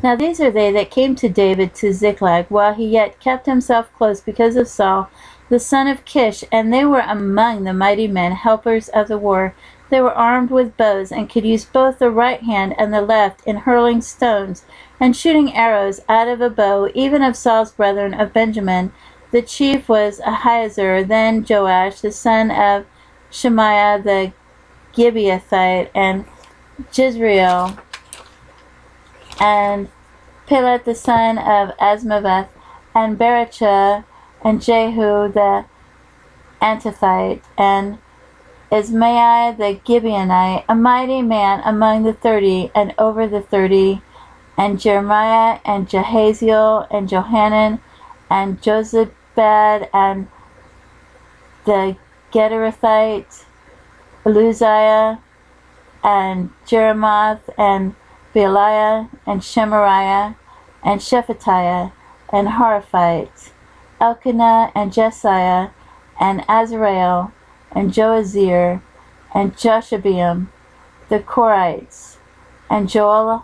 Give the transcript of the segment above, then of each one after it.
Now these are they that came to David to Ziklag, while he yet kept himself close because of Saul, the son of Kish, and they were among the mighty men, helpers of the war. They were armed with bows, and could use both the right hand and the left in hurling stones, and shooting arrows out of a bow, even of Saul's brethren of Benjamin. The chief was Ahiezer, then Joash, the son of Shemaiah the Gibeathite, and Jezreel, and Pilat the son of Azmaveth, and Berechiah, and Jehu the Antophite, and Ismaiah the Gibeonite, a mighty man among the 30, and over the 30, and Jeremiah, and Jahaziel, and Johanan, and Jozabad, and the Gederathite, Eluziah, and Jeremoth, and Bealiah, and Shemariah, and Shephatiah, and Horophite, Elkanah, and Jesiah, and Azrael, and Joazir, and Joshabeam, the Korites, and Joelah,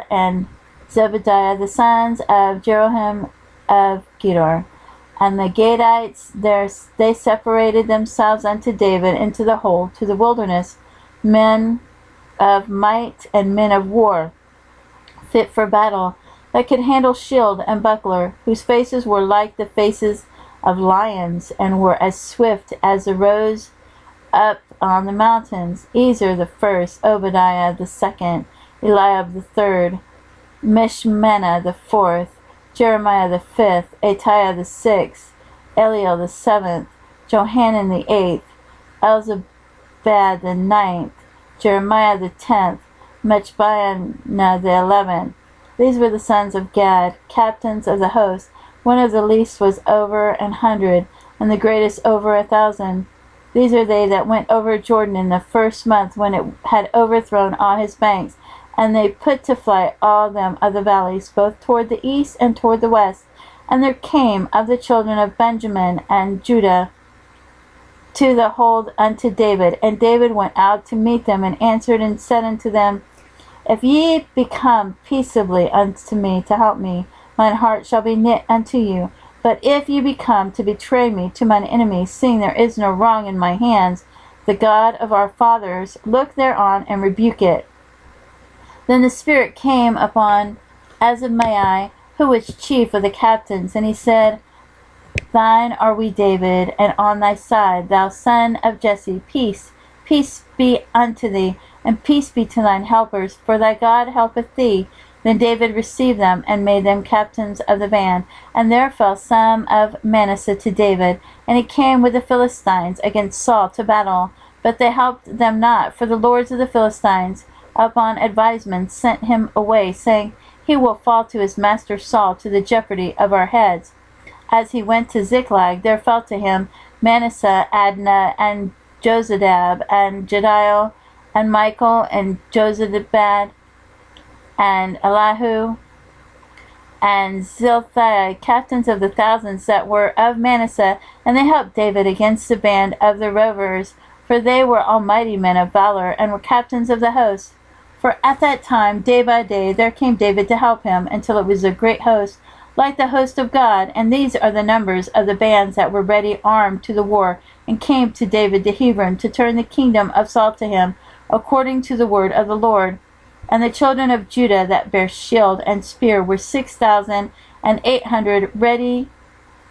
and Zebediah, the sons of Jeroham of Gedor. And the Gadites, they separated themselves unto David into the hold, to the wilderness, men of might and men of war, fit for battle, that could handle shield and buckler, whose faces were like the faces of lions, and were as swift as the roes up on the mountains. Ezer the first, Obadiah the second, Eliab the third, Mishmana the fourth, Jeremiah the fifth, Atiah the sixth, Eliel the seventh, Johanan the eighth, Elzabad the ninth, Jeremiah the 10th, Mechbiah the 11th. These were the sons of Gad, captains of the host. One of the least was over 100, and the greatest over 1,000. These are they that went over Jordan in the first month, when it had overthrown all his banks, and they put to flight all them of the valleys, both toward the east and toward the west. And there came of the children of Benjamin and Judah to the hold unto David. And David went out to meet them, and answered and said unto them, If ye become peaceably unto me to help me, mine heart shall be knit unto you. But if ye become to betray me to mine enemies, seeing there is no wrong in my hands, the God of our fathers, look thereon and rebuke it. Then the Spirit came upon Azmaiah, who was chief of the captains, and he said, Thine are we, David, and on thy side, thou son of Jesse. Peace, peace be unto thee, and peace be to thine helpers, for thy God helpeth thee. Then David received them, and made them captains of the band. And there fell some of Manasseh to David, and he came with the Philistines against Saul to battle. But they helped them not, for the lords of the Philistines, upon advisement, sent him away, saying, He will fall to his master Saul, to the jeopardy of our heads. As he went to Ziklag, there fell to him Manasseh, Adnah, and Jozadab, and Jediel, and Michael, and Jozabad, and Elihu, and Zilthai, captains of the thousands that were of Manasseh, and they helped David against the band of the rovers, for they were almighty men of valor, and were captains of the host. For at that time, day by day, there came David to help him, until it was a great host, like the host of God. And these are the numbers of the bands that were ready armed to the war, and came to David to Hebron, to turn the kingdom of Saul to him, according to the word of the Lord. And the children of Judah that bare shield and spear were 6,800 ready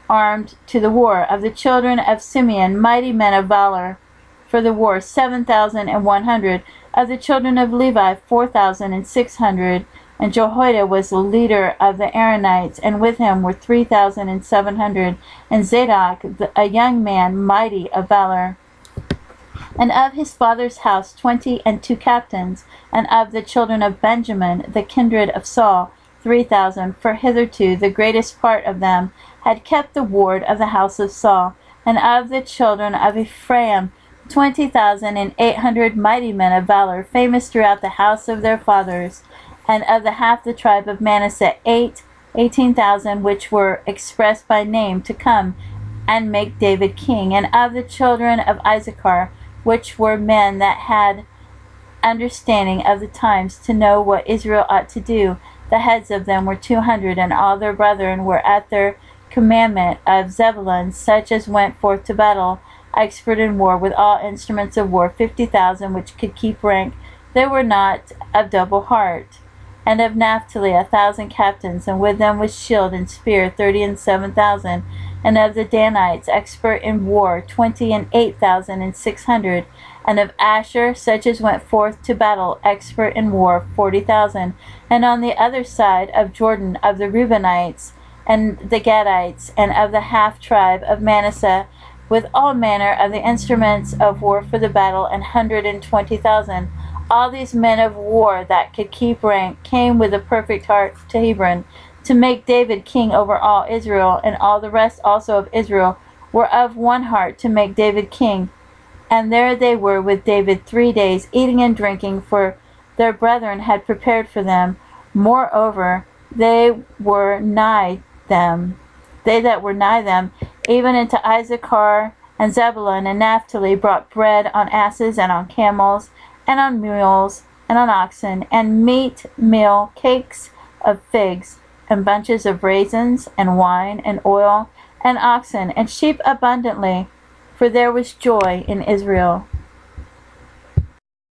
armed to the war. Of the children of Simeon, mighty men of valor for the war, 7,100. Of the children of Levi, 4,600. And Jehoiada was the leader of the Aaronites, and with him were 3,700. And Zadok, a young man, mighty of valor. And of his father's house 22 captains. And of the children of Benjamin, the kindred of Saul, 3,000. For hitherto the greatest part of them had kept the ward of the house of Saul. And of the children of Ephraim, 20,800 mighty men of valor, famous throughout the house of their fathers. And of the half the tribe of Manasseh, 18,000, which were expressed by name to come and make David king. And of the children of Issachar, which were men that had understanding of the times, to know what Israel ought to do. The heads of them were 200, and all their brethren were at their commandment. Of Zebulun, such as went forth to battle, expert in war, with all instruments of war, 50,000, which could keep rank. They were not of double heart. And of Naphtali 1,000 captains, and with them with shield and spear 37,000. And of the Danites, expert in war, 28,600. And of Asher, such as went forth to battle, expert in war, 40,000. And on the other side of Jordan, of the Reubenites, and the Gadites, and of the half tribe of Manasseh, with all manner of the instruments of war for the battle, 120,000. All these men of war that could keep rank came with a perfect heart to Hebron, to make David king over all Israel, and all the rest also of Israel were of one heart to make David king. And there they were with David 3 days, eating and drinking, for their brethren had prepared for them. Moreover, they that were nigh them, even into Issachar and Zebulun and Naphtali, brought bread on asses and on camels, and on mules, and on oxen, and meat, meal, cakes of figs, and bunches of raisins, and wine, and oil, and oxen, and sheep abundantly, for there was joy in Israel.